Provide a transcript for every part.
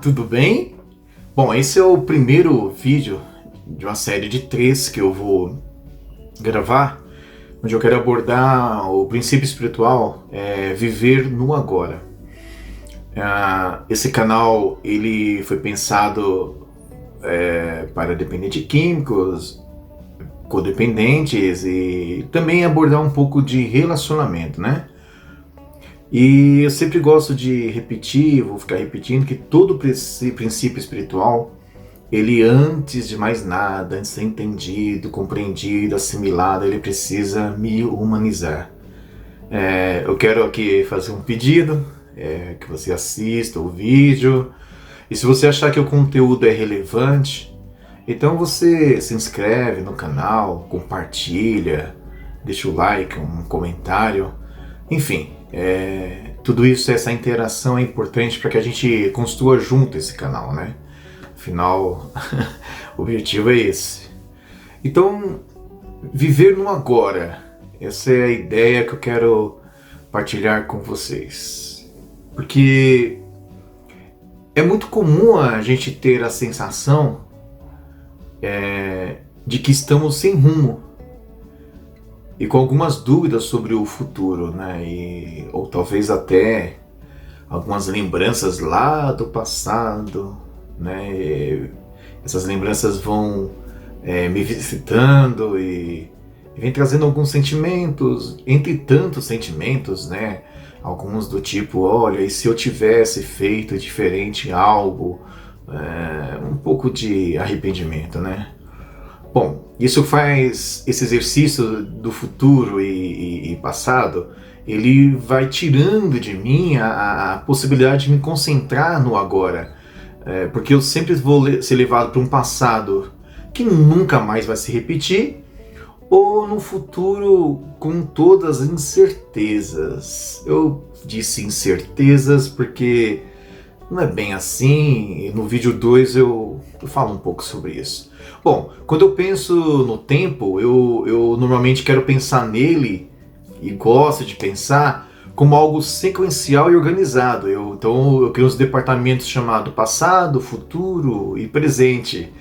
tudo bem? Bom, esse é o primeiro vídeo de uma série de 3 que eu vou gravar, onde eu quero abordar o princípio espiritual, viver no agora. Esse canal ele foi pensado para dependentes químicos, codependentes e também abordar um pouco de relacionamento, né? E eu sempre gosto de repetir, vou ficar repetindo, que todo princípio espiritual, ele antes de mais nada, antes de ser entendido, compreendido, assimilado, ele precisa me humanizar. Eu quero aqui fazer um pedido, que você assista o vídeo, e se você achar que o conteúdo é relevante, então você se inscreve no canal, compartilha, deixa o like, um comentário, enfim. Tudo isso, essa interação é importante para que a gente construa junto esse canal, né? Afinal, o objetivo é esse. Então, viver no agora, essa é a ideia que eu quero partilhar com vocês. Porque é muito comum a gente ter a sensação de que estamos sem rumo e com algumas dúvidas sobre o futuro, né? Ou talvez até algumas lembranças lá do passado, né? Essas lembranças vão me visitando e vem trazendo alguns sentimentos, entre tantos sentimentos, né? Alguns do tipo, olha, e se eu tivesse feito diferente algo, um pouco de arrependimento, né? Bom, isso faz esse exercício do futuro e passado, ele vai tirando de mim a possibilidade de me concentrar no agora, porque eu sempre vou ser levado para um passado que nunca mais vai se repetir, ou no futuro com todas as incertezas. Eu disse incertezas porque não é bem assim, e no vídeo 2 eu falo um pouco sobre isso. Bom, quando eu penso no tempo, eu normalmente quero pensar nele, e gosto de pensar, como algo sequencial e organizado. Então eu crio uns departamentos chamados passado, futuro e presente.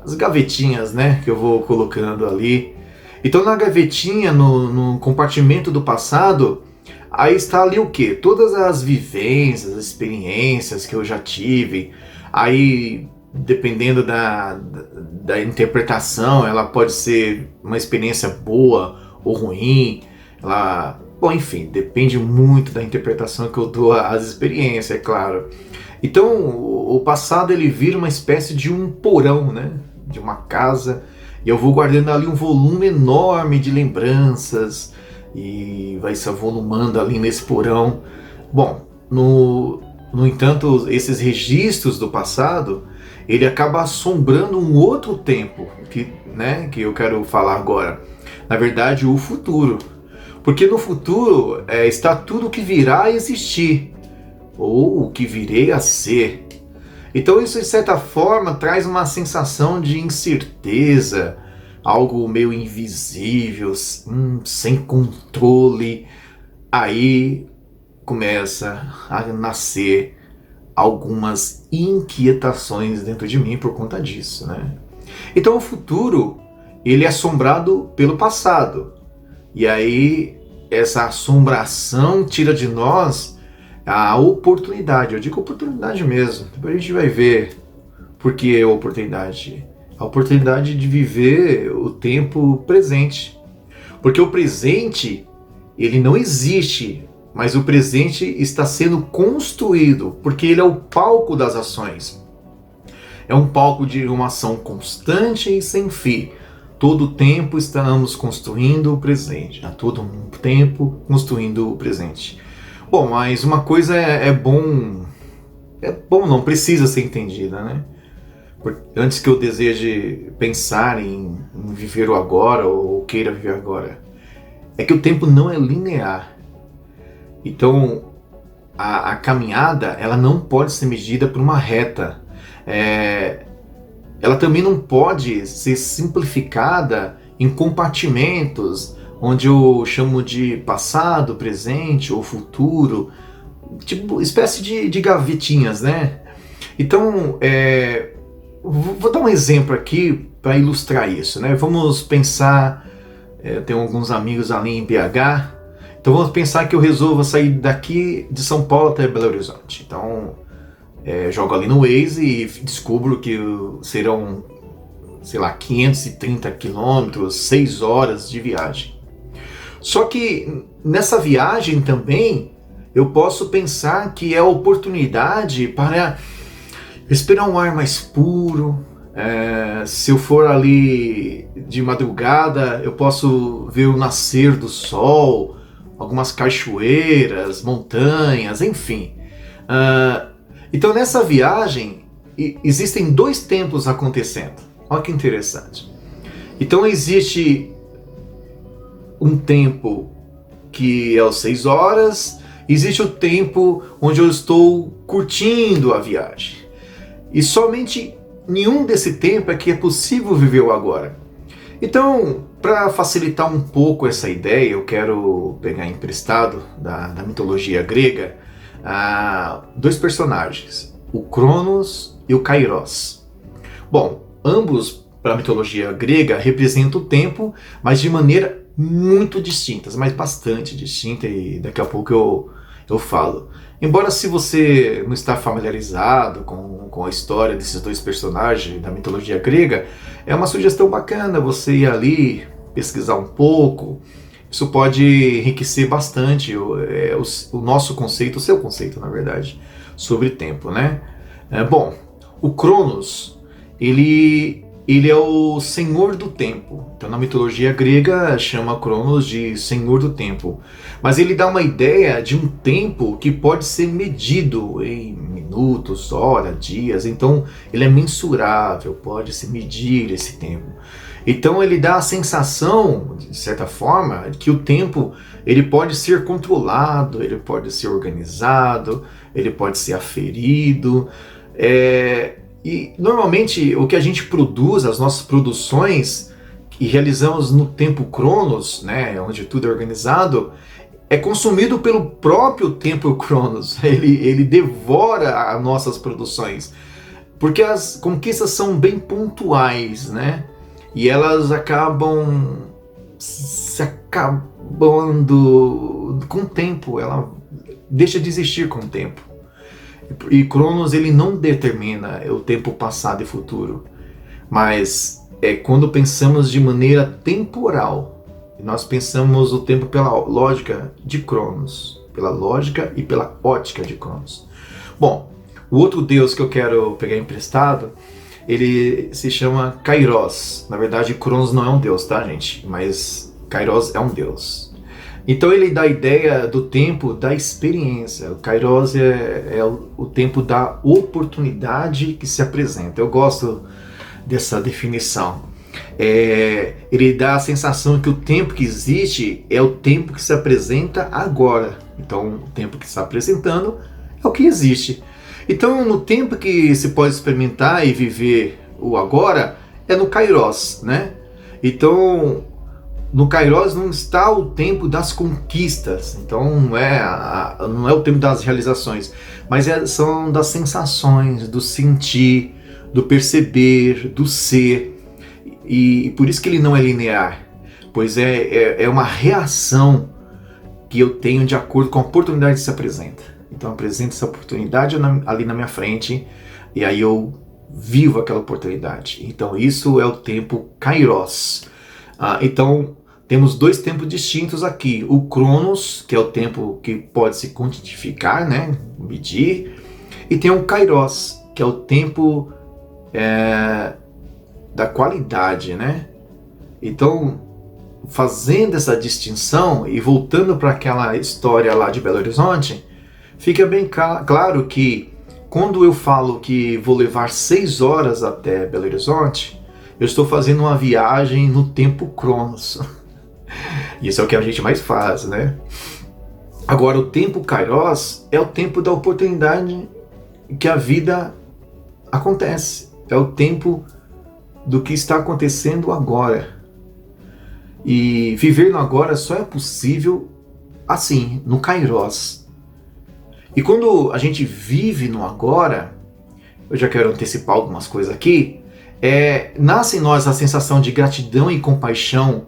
As gavetinhas, né, que eu vou colocando ali. Então na gavetinha, no compartimento do passado, aí está ali o quê? Todas as vivências, as experiências que eu já tive. Aí, dependendo da interpretação, ela pode ser uma experiência boa ou ruim. Bom, enfim, depende muito da interpretação que eu dou às experiências, é claro. Então, o passado ele vira uma espécie de um porão, né? De uma casa. E eu vou guardando ali um volume enorme de lembranças e vai se avolumando ali nesse porão. Bom, no entanto, esses registros do passado, ele acaba assombrando um outro tempo que eu quero falar agora. Na verdade, o futuro. Porque no futuro está tudo o que virá a existir, ou o que virei a ser. Então isso, de certa forma, traz uma sensação de incerteza, algo meio invisível, sem controle. Aí começa a nascer algumas inquietações dentro de mim por conta disso, né? Então o futuro, ele é assombrado pelo passado. E aí essa assombração tira de nós a oportunidade. Eu digo oportunidade mesmo. Depois a gente vai ver por que é oportunidade. A oportunidade de viver o tempo presente. Porque o presente, ele não existe, mas o presente está sendo construído, porque ele é o palco das ações. É um palco de uma ação constante e sem fim. Todo tempo estamos construindo o presente. A todo tempo construindo o presente. Bom, mas uma coisa é bom, não precisa ser entendida, né? Antes que eu deseje pensar em viver o agora ou queira viver agora, é que o tempo não é linear. Então, a caminhada, ela não pode ser medida por uma reta. Ela também não pode ser simplificada em compartimentos, onde eu chamo de passado, presente ou futuro, tipo espécie de gavetinhas, né? Então, vou dar um exemplo aqui para ilustrar isso, né? Vamos pensar, eu tenho alguns amigos ali em BH, então vamos pensar que eu resolvo sair daqui de São Paulo até Belo Horizonte. Então, jogo ali no Waze e descubro que serão, sei lá, 530 quilômetros, 6 horas de viagem. Só que nessa viagem também eu posso pensar que é a oportunidade para respirar um ar mais puro. Se eu for ali de madrugada, eu posso ver o nascer do sol, algumas cachoeiras, montanhas, enfim. Então nessa viagem existem 2 tempos acontecendo. Olha que interessante. Então existe um tempo que é às 6 horas, existe o tempo onde eu estou curtindo a viagem. E somente nenhum desse tempo é que é possível viver o agora. Então, para facilitar um pouco essa ideia, eu quero pegar emprestado da mitologia grega 2 personagens, o Cronos e o Kairos. Bom, ambos, para a mitologia grega, representam o tempo, mas de maneira muito distintas, mas bastante distinta, e daqui a pouco eu falo. Embora, se você não está familiarizado com a história desses 2 personagens da mitologia grega, é uma sugestão bacana você ir ali, pesquisar um pouco. Isso pode enriquecer bastante o nosso conceito, o seu conceito, na verdade, sobre tempo, né? Bom, o Cronos, ele é o senhor do tempo. Então, na mitologia grega, chama Cronos de senhor do tempo. Mas ele dá uma ideia de um tempo que pode ser medido em minutos, horas, dias. Então, ele é mensurável, pode se medir esse tempo. Então, ele dá a sensação, de certa forma, que o tempo ele pode ser controlado, ele pode ser organizado, ele pode ser aferido. E normalmente o que a gente produz, as nossas produções que realizamos no tempo Cronos, né, onde tudo é organizado, é consumido pelo próprio tempo Cronos. Ele devora as nossas produções, porque as conquistas são bem pontuais, né? E elas acabam se acabando com o tempo, ela deixa de existir com o tempo. E Cronos, ele não determina o tempo passado e futuro, mas quando pensamos de maneira temporal, nós pensamos o tempo pela lógica de Cronos, pela lógica e pela ótica de Cronos. Bom, o outro deus que eu quero pegar emprestado, ele se chama Kairos. Na verdade, Cronos não é um deus, tá, gente? Mas Kairos é um deus. Então ele dá a ideia do tempo da experiência. O Kairos é o tempo da oportunidade que se apresenta. Eu gosto dessa definição. Ele dá a sensação que o tempo que existe é o tempo que se apresenta agora. Então o tempo que está apresentando é o que existe. Então no tempo que se pode experimentar e viver o agora é no Kairos, né? Então no Kairos não está o tempo das conquistas, então não é o tempo das realizações, mas são das sensações, do sentir, do perceber, do ser, e por isso que ele não é linear, pois é uma reação que eu tenho de acordo com a oportunidade que se apresenta. Então apresenta essa oportunidade ali na minha frente, e aí eu vivo aquela oportunidade. Então isso é o tempo Kairos. Então temos 2 tempos distintos aqui. O Cronos, que é o tempo que pode se quantificar, né, medir, e tem o Kairos, que é o tempo da qualidade, né? Então, fazendo essa distinção e voltando para aquela história lá de Belo Horizonte, fica bem claro que quando eu falo que vou levar 6 horas até Belo Horizonte, eu estou fazendo uma viagem no tempo Cronos. Isso é o que a gente mais faz, né? Agora, o tempo Kairos é o tempo da oportunidade que a vida acontece. É o tempo do que está acontecendo agora. E viver no agora só é possível assim, no Kairos. E quando a gente vive no agora, eu já quero antecipar algumas coisas aqui, nasce em nós a sensação de gratidão e compaixão,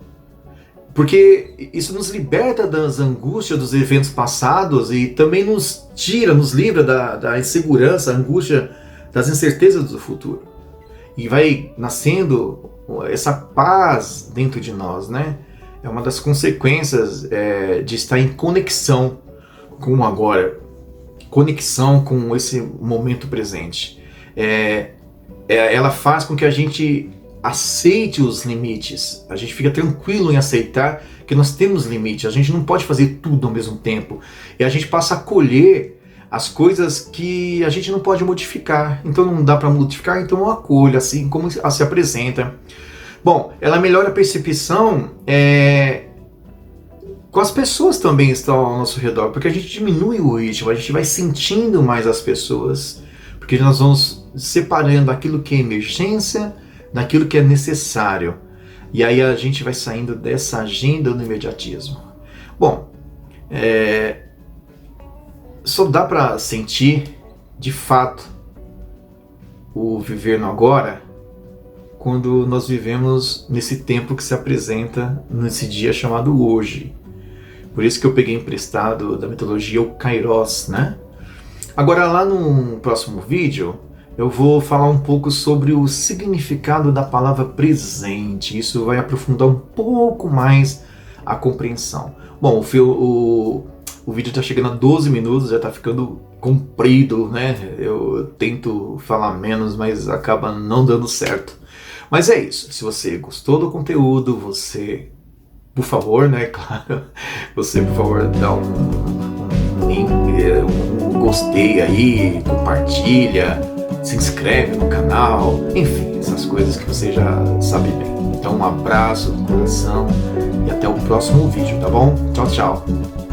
porque isso nos liberta das angústias dos eventos passados e também nos livra da insegurança, angústia, das incertezas do futuro. E vai nascendo essa paz dentro de nós, né? É uma das consequências de estar em conexão com o agora, conexão com esse momento presente. Ela faz com que a gente aceite os limites, a gente fica tranquilo em aceitar que nós temos limites, a gente não pode fazer tudo ao mesmo tempo, e a gente passa a colher as coisas que a gente não pode modificar, então não dá para modificar, então eu acolho, assim como ela se apresenta. Bom, ela melhora a percepção com as pessoas também que estão ao nosso redor, porque a gente diminui o ritmo, a gente vai sentindo mais as pessoas, porque nós vamos separando aquilo que é emergência daquilo que é necessário. E aí a gente vai saindo dessa agenda do imediatismo. Bom, só dá para sentir, de fato, o viver no agora quando nós vivemos nesse tempo que se apresenta nesse dia chamado hoje. Por isso que eu peguei emprestado da mitologia o Kairos, né? Agora, lá no próximo vídeo, eu vou falar um pouco sobre o significado da palavra presente. Isso vai aprofundar um pouco mais a compreensão. Bom, o vídeo está chegando a 12 minutos, já está ficando comprido, né? Eu tento falar menos, mas acaba não dando certo. Mas é isso. Se você gostou do conteúdo, você, por favor, né? Claro, você, por favor, dá um link, um gostei aí, compartilha, se inscreve no canal, enfim, essas coisas que você já sabe bem. Então um abraço no coração e até o próximo vídeo, tá bom? Tchau, tchau!